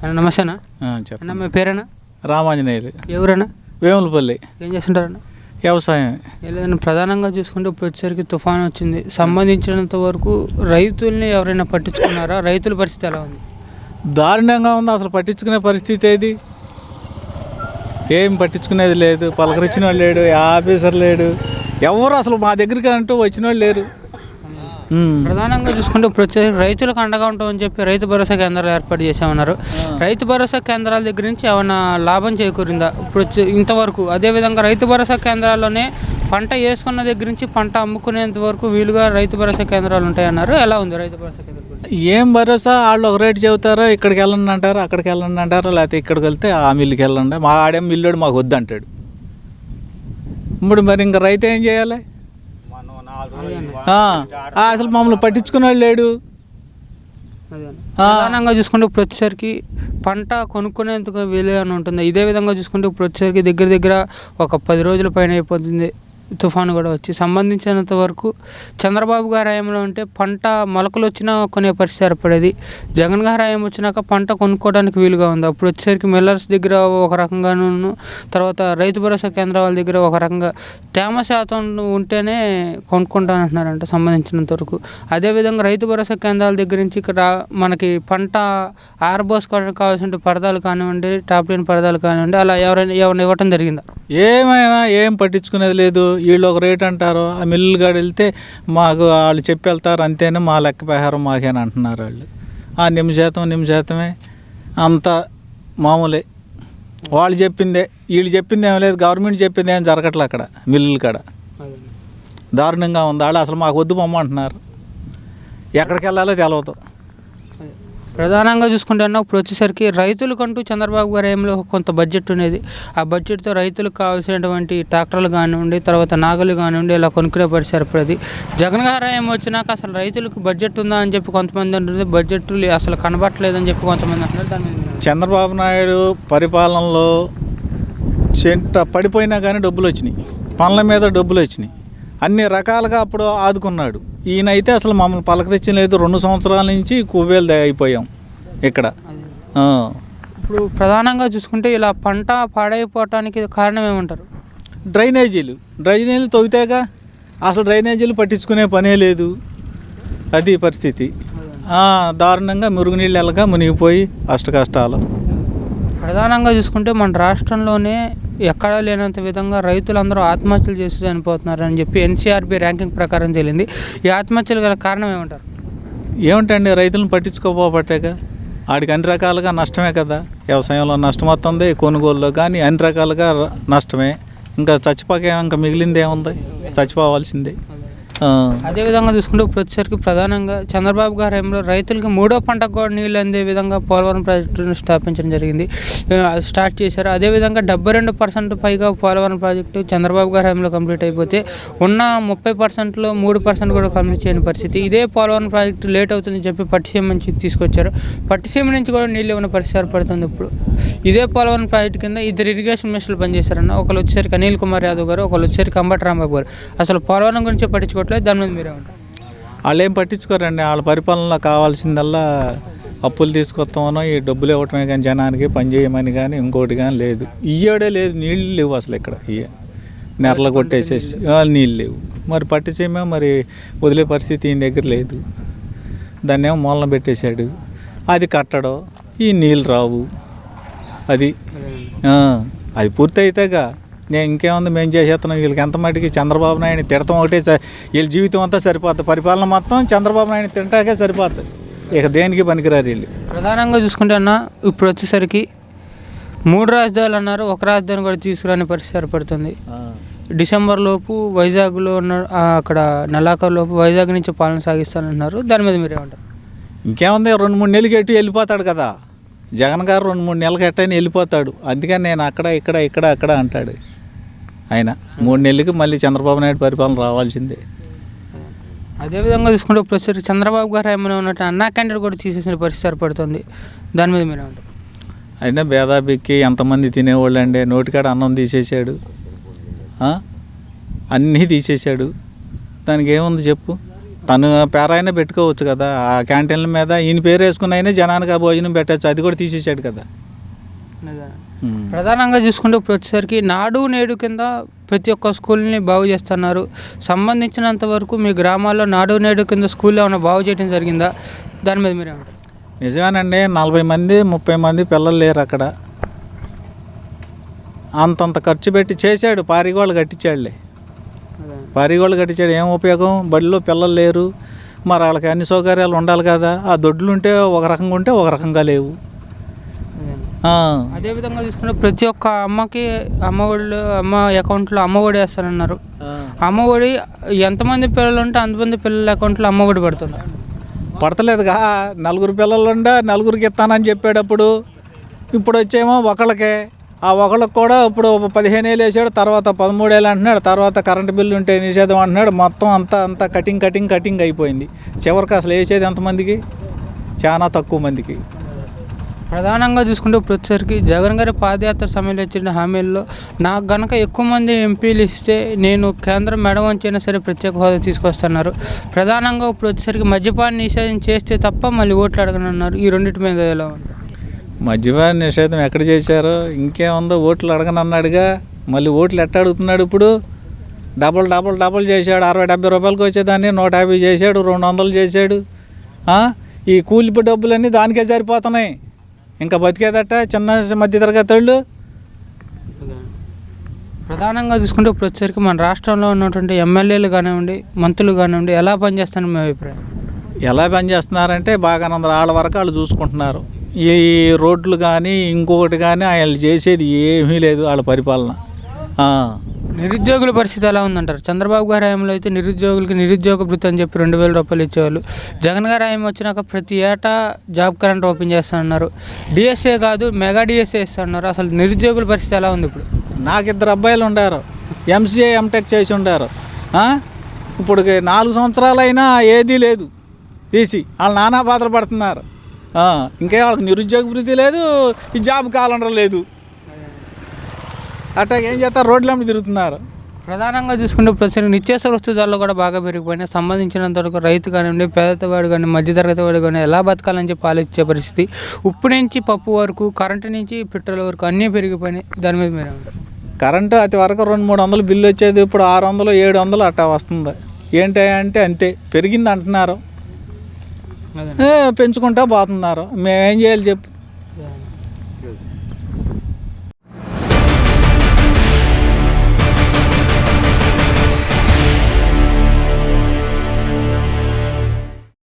అన్న నమస్తే అన్న. అన్న చెప్పండి. మీ పేరేనా? రామాంజనేయులు, ఎవరన్నా? వేములపల్లి. ఏం చేస్తుంటారన్న? వ్యవసాయం. లేదన్నా, ప్రధానంగా చూసుకుంటే ఇప్పుడు వచ్చేసరికి తుఫాన్ వచ్చింది. సంబంధించినంత వరకు రైతుల్ని ఎవరైనా పట్టించుకున్నారా? రైతుల పరిస్థితి ఎలా ఉంది? దారుణంగా ఉంది. అసలు పట్టించుకునే పరిస్థితి ఏది? ఏం పట్టించుకునేది లేదు. పలకరించిన వాడు లేడు, ఆఫీసర్ లేడు, ఎవరు అసలు మా దగ్గరికి అంటూ వచ్చిన వాళ్ళు లేరు. ప్రధానంగా చూసుకుంటే ఇప్పుడు వచ్చేసి రైతులకు అండగా ఉంటామని చెప్పి రైతు భరోసా కేంద్రాలు ఏర్పాటు చేసామన్నారు. రైతు భరోసా కేంద్రాల దగ్గర నుంచి ఏమైనా లాభం చేకూరిందా ఇప్పుడు ఇంతవరకు? అదేవిధంగా రైతు భరోసా కేంద్రాల్లోనే పంట వేసుకున్న దగ్గర నుంచి పంట అమ్ముకునేంత వరకు వీలుగా రైతు భరోసా కేంద్రాలు ఉంటాయన్నారు. ఎలా ఉంది రైతు భరోసా కేంద్రం? ఏం భరోసా? వాళ్ళు ఒక రేటు చెబుతారో, ఇక్కడికి వెళ్ళండి అంటారు, అక్కడికి వెళ్ళండి అంటారు, లేకపోతే ఇక్కడికి వెళ్తే ఆ మిల్లుకి వెళ్ళండి, మా ఆడేం మిల్లుడు మాకు వద్దు అంటాడు. ఇప్పుడు మరి ఇంకా రైతు ఏం చేయాలి? అసలు మమ్మల్ని పట్టించుకున్నాడు లేడు. ప్రధానంగా చూసుకుంటే ఇప్పుడు వచ్చేసరికి పంట కొనుక్కునేందుకు వీలు అని ఉంటుంది. ఇదే విధంగా చూసుకుంటే ఇప్పుడు వచ్చేసరికి దగ్గర దగ్గర ఒక 10 రోజుల పైన అయిపోతుంది తుఫాను కూడా వచ్చి. సంబంధించినంత వరకు చంద్రబాబు గారి హయాంలో ఉంటే పంట మొలకలు వచ్చినా కొనే పరిస్థితి ఏర్పడేది. జగన్ గారి హయాం వచ్చినాక పంట కొనుక్కోవడానికి వీలుగా ఉంది. అప్పుడు వచ్చేసరికి మిల్లర్స్ దగ్గర ఒక రకంగాను, తర్వాత రైతు భరోసా కేంద్రాల వాళ్ళ దగ్గర ఒక రకంగా తేమ శాతం ఉంటేనే కొనుక్కుంటానంటున్నారంట సంబంధించినంత వరకు. అదేవిధంగా రైతు భరోసా కేంద్రాల దగ్గర నుంచి ఇక్కడ మనకి పంట ఆరబోసుకోవడానికి కావాల్సిన పరదాలు కానివ్వండి, టాప్ లైన్ పరదాలు కానివ్వండి, అలా ఎవరైనా ఇవ్వటం జరిగిందా? ఏమైనా ఏం పట్టించుకునేది లేదు. వీళ్ళు ఒక రేట్ అంటారు, ఆ మిల్లు కాడ వెళ్తే మాకు వాళ్ళు చెప్పి వెళ్తారు, అంతేనే మా లెక్క ప్రకారం మాకేనా అంటున్నారు వాళ్ళు. ఆ నిమిషాతమే అంతా మామూలే. వాళ్ళు చెప్పిందే, వీళ్ళు చెప్పింది ఏం లేదు, గవర్నమెంట్ చెప్పింది ఏం జరగట్లే అక్కడ మిల్లుల కాడ. దారుణంగా ఉంది. వాళ్ళు అసలు మాకు వద్దు బొమ్మ అంటున్నారు, ఎక్కడికి వెళ్ళాలో తెలవదు. ప్రధానంగా చూసుకుంటే అన్న ఇప్పుడు వచ్చేసరికి రైతులకంటూ చంద్రబాబు గారి ఏమిలో కొంత బడ్జెట్ ఉండేది. ఆ బడ్జెట్తో రైతులకు కావాల్సినటువంటి ట్రాక్టర్లు కానివ్వండి, తర్వాత నాగలు కానివ్వండి, ఇలా కొనుక్కునే పరిస్థితి ఏర్పడేది. జగన్ గారు ఏం వచ్చినాక అసలు రైతులకు బడ్జెట్ ఉందా అని చెప్పి కొంతమంది అంటుంది, బడ్జెట్ అసలు కనబట్టలేదని చెప్పి కొంతమంది అంటున్నారు. దాని చంద్రబాబు నాయుడు పరిపాలనలో చెంట పడిపోయినా కానీ డబ్బులు వచ్చినాయి, పనుల మీద డబ్బులు వచ్చినాయి, అన్ని రకాలుగా అప్పుడు ఆదుకున్నాడు. ఈయనైతే అసలు మమ్మల్ని పలకరించలేదు. 2 సంవత్సరాల నుంచి కువేలు అయిపోయాం ఇక్కడ. ఇప్పుడు ప్రధానంగా చూసుకుంటే ఇలా పంట పాడైపోవటానికి కారణం ఏమంటారు? డ్రైనేజీలు తవ్వితేగా. అసలు డ్రైనేజీలు పట్టించుకునే పనే లేదు. అది పరిస్థితి. దారుణంగా మురుగునీళ్ళు వెళ్ళగా మునిగిపోయి కష్టాలు. ప్రధానంగా చూసుకుంటే మన రాష్ట్రంలోనే ఎక్కడా లేనంత విధంగా రైతులందరూ ఆత్మహత్యలు చేసి చనిపోతున్నారని చెప్పి ఎన్సీఆర్బీ ర్యాంకింగ్ ప్రకారం తేలింది. ఈ ఆత్మహత్యలు గల కారణం ఏమంటారు? ఏమిటండి, రైతులను పట్టించుకోకపోవటేగా. వాడికి అన్ని రకాలుగా నష్టమే కదా. వ్యవసాయంలో నష్టం వస్తుంది, కొనుగోలులో కానీ అన్ని రకాలుగా నష్టమే. ఇంకా ఇంకా మిగిలింది ఏముంది? చచ్చిపోవాల్సిందే. అదేవిధంగా చూసుకుంటే ఇప్పుడు వచ్చేసరికి ప్రధానంగా చంద్రబాబు గారి హయాంలో రైతులకి 3వ పంటకు కూడా నీళ్ళు అందే విధంగా పోలవరం ప్రాజెక్టును స్థాపించడం జరిగింది, స్టార్ట్ చేశారు. అదేవిధంగా 72% పైగా పోలవరం ప్రాజెక్టు చంద్రబాబు గారి హయాంలో కంప్లీట్ అయిపోతే ఉన్న 30%లో 3% కూడా కంప్లీట్ చేయని పరిస్థితి. ఇదే పోలవరం ప్రాజెక్టు లేట్ అవుతుందని చెప్పి పట్టిసీమ నుంచి తీసుకొచ్చారు. పట్టిసీమ నుంచి కూడా నీళ్ళు ఇవ్వని పరిస్థితి ఏర్పడుతుంది. ఇప్పుడు ఇదే పోలవరం ప్రాజెక్టు కింద 2 ఇరిగేషన్ మినిస్టర్లు పనిచేశారన్న. ఒకళ్ళు వచ్చేసరికి అనిల్ కుమార్ యాదవ్ గారు, ఒకళ్ళు వచ్చేసరికి అంబటి రాంబాబు గారు. అసలు పోలవరం గురించి పట్టించుకోవట్లేదు. దాని మీద మీరేమంటారు? వాళ్ళు ఏం పట్టించుకోరండి. వాళ్ళ పరిపాలనలో కావాల్సిందల్లా అప్పులు తీసుకొస్తామనో ఈ డబ్బులు ఇవ్వటమే కానీ జనానికి పని చేయమని కానీ ఇంకోటి కానీ లేదు. ఇయ్యడే లేదు, నీళ్ళు లేవు అసలు ఇక్కడ. నెరలు కొట్టేసేసి నీళ్ళు లేవు. మరి పట్టిసీమ మరి వదిలే పరిస్థితి ఈయన దగ్గర లేదు. దాన్ని ఏమో మూలన పెట్టేశాడు. అది కట్టడం, ఈ నీళ్ళు రావు. అది పూర్తి అయితేగా నేను ఇంకేముంది మేము చేసేస్తున్నాం. వీళ్ళకి ఎంత మటుకి చంద్రబాబు నాయుడిని తిడతాం ఒకటే, వీళ్ళ జీవితం అంతా సరిపోతుంది. పరిపాలన మొత్తం చంద్రబాబు నాయుడిని తింటాకే సరిపోతుంది. ఇక దేనికి పనికిరారు వీళ్ళు. ప్రధానంగా చూసుకుంటే అన్న ఇప్పుడు వచ్చేసరికి 3 రాజధానులు అన్నారు, ఒక రాజధాని కూడా తీసుకురాని పరిస్థితి ఏర్పడుతుంది. డిసెంబర్ లోపు వైజాగ్లో ఉన్న అక్కడ నెలాఖరు లోపు వైజాగ్ నుంచి పాలన సాగిస్తానంటున్నారు. దాని మీద మీరేమంటారు? ఇంకేముంది, 2-3 నెలలకి ఎటు వెళ్ళిపోతాడు కదా జగన్ గారు. 2-3 నెలలకి ఎట్టయినా వెళ్ళిపోతాడు. అందుకని నేను అక్కడ అంటాడు ఆయన. 3 నెలలకి మళ్ళీ చంద్రబాబు నాయుడు పరిపాలన రావాల్సిందే. అదేవిధంగా చూసుకుంటే ఇప్పుడు వచ్చేసరికి చంద్రబాబు గారు ఏమైనా ఉన్నట్టు అన్నా క్యాంటీన్ కూడా తీసేసిన పరిస్థితి ఏర్పడుతుంది. దాని మీద మీరేమంటారు? అయినా భేదాబిక్కి ఎంతమంది తినేవాళ్ళు అండి. నోటికాడ అన్నం తీసేసాడు, అన్నీ తీసేసాడు. దానికి ఏముంది చెప్పు. తను పేరైనా పెట్టుకోవచ్చు కదా, ఆ క్యాంటీన్ల మీద ఈయన పేరు వేసుకుని అయినా జనానికి ఆ భోజనం పెట్టచ్చు, అది కూడా తీసేసాడు కదా. ప్రధానంగా చూసుకుంటే ఇప్పుడు వచ్చేసరికి నాడు నేడు కింద ప్రతి ఒక్క స్కూల్ని బాగు చేస్తున్నారు. సంబంధించినంత వరకు మీ గ్రామాల్లో నాడు నేడు కింద స్కూల్లో ఏమైనా బాగు చేయడం జరిగిందా? దాని మీద మీరేమంటారు? నిజమేనండి, 40 మంది 30 మంది పిల్లలు లేరు అక్కడ. అంతంత ఖర్చు పెట్టి చేశాడు, పారిగోళ్ళు కట్టించాడులే. పారిగోళ్ళు కట్టించాడు, ఏం ఉపయోగం? బడిలో పిల్లలు లేరు, మరి వాళ్ళకి అన్ని సౌకర్యాలు ఉండాలి కదా. ఆ దొడ్లు ఉంటే ఒక రకంగా ఉంటే ఒక రకంగా లేవు. అదేవిధంగా చూసుకుంటే ప్రతి ఒక్క అమ్మకి అమ్మ అకౌంట్లో అమ్మఒడి వేస్తానన్నారు. అమ్మఒడి ఎంతమంది పిల్లలు ఉంటే అంతమంది పిల్లల అకౌంట్లో అమ్మఒడి పడుతుంది. పడతలేదుగా, 4 పిల్లలు ఉండే 4కి ఇస్తానని చెప్పేటప్పుడు, ఇప్పుడు వచ్చేమో ఒకళ్ళకే. ఆ ఒకళ్ళకి కూడా ఇప్పుడు 15 ఏళ్ళు వేసాడు, తర్వాత 13 ఏళ్ళు అంటున్నాడు, తర్వాత కరెంటు బిల్లు ఉంటే నిషేధం అంటున్నాడు. మొత్తం అంతా కటింగ్ అయిపోయింది. చివరికి అసలు వేసేది ఎంతమందికి? చాలా తక్కువ మందికి. ప్రధానంగా చూసుకుంటే ఇప్పుడు వచ్చేసరికి జగన్ గారి పాదయాత్ర సమయంలో ఇచ్చిన హామీల్లో నాకు గనక ఎక్కువ మంది ఎంపీలు ఇస్తే నేను కేంద్రం మెడ వంచైనా సరే ప్రత్యేక హోదా తీసుకొస్తున్నారు. ప్రధానంగా ఇప్పుడు వచ్చేసరికి మద్యపాన నిషేధం చేస్తే తప్ప మళ్ళీ ఓట్లు అడగనన్నారు. ఈ రెండింటి మీద ఎలా ఉంది? మద్యపాన నిషేధం ఎక్కడ చేశారు? ఇంకేముందో, ఓట్లు అడగనన్నాడుగా. మళ్ళీ ఓట్లు ఎట్ట అడుగుతున్నాడు ఇప్పుడు? డబల్ చేశాడు. 60-70 రూపాయలకి వచ్చేదాన్ని 150 చేశాడు, 200 చేశాడు. ఈ కూలి డబ్బులన్నీ దానికే సరిపోతున్నాయి. ఇంకా బతికేదట చిన్న మధ్యతరగతి వాళ్ళు. ప్రధానంగా చూసుకుంటే ఇప్పుడు వచ్చేసరికి మన రాష్ట్రంలో ఉన్నటువంటి ఎమ్మెల్యేలు కానివ్వండి, మంత్రులు కానివ్వండి ఎలా పనిచేస్తారని మీ అభిప్రాయం? ఎలా పనిచేస్తున్నారంటే బాగానందరూ వాళ్ళ వరకు వాళ్ళు చూసుకుంటున్నారు. ఈ రోడ్లు కానీ ఇంకొకటి కానీ వాళ్ళు చేసేది ఏమీ లేదు వాళ్ళ పరిపాలన. నిరుద్యోగుల పరిస్థితి ఎలా ఉందంటారు? చంద్రబాబు గారి హయాంలో అయితే నిరుద్యోగులకి నిరుద్యోగ భృతి అని చెప్పి 2000 రూపాయలు ఇచ్చేవాళ్ళు. జగన్ గారి హయాం వచ్చినాక ప్రతి ఏటా జాబ్ కరెంట్ ఓపెన్ చేస్తానన్నారు. డిఎస్ఏ కాదు, మెగా డిఎస్ఏ ఇస్తున్నారు. అసలు నిరుద్యోగుల పరిస్థితి ఎలా ఉంది ఇప్పుడు? నాకు 2 అబ్బాయిలు ఉండారు, ఎంసీఏ ఎంటెక్ చేసి ఉండారు. ఇప్పుడు 4 సంవత్సరాలైనా ఏదీ లేదు, తీసి వాళ్ళు నానా బాధలు పడుతున్నారు. ఇంకే వాళ్ళకి నిరుద్యోగ భృతి లేదు, ఈ జాబ్ క్యాలెండర్ లేదు. అట్లా ఏం చేస్తారు? రోడ్ల తిరుగుతున్నారు. ప్రధానంగా చూసుకుంటే ప్రస్తుతం నిత్యావసర వస్తు ధరలు కూడా బాగా పెరిగిపోయినాయి. సంబంధించినంత వరకు రైతు కానివ్వండి, పేదవాడు కానీ, మధ్యతరగతి వాడు కానీ ఎలా బతకాలని చెప్పి ఆలోచించే పరిస్థితి. ఉప్పు నుంచి పప్పు వరకు, కరెంటు నుంచి పెట్రోల్ వరకు అన్నీ పెరిగిపోయినాయి. దాని మీద మీరేమంటారు? కరెంటు అది వరకు 200-300 బిల్లు వచ్చేది, ఇప్పుడు 600-700 అట్టా వస్తుంది. ఏంటంటే అంతే పెరిగింది అంటున్నారు, పెంచుకుంటా పోతున్నారు. మేమేం చేయాలి చెప్పు?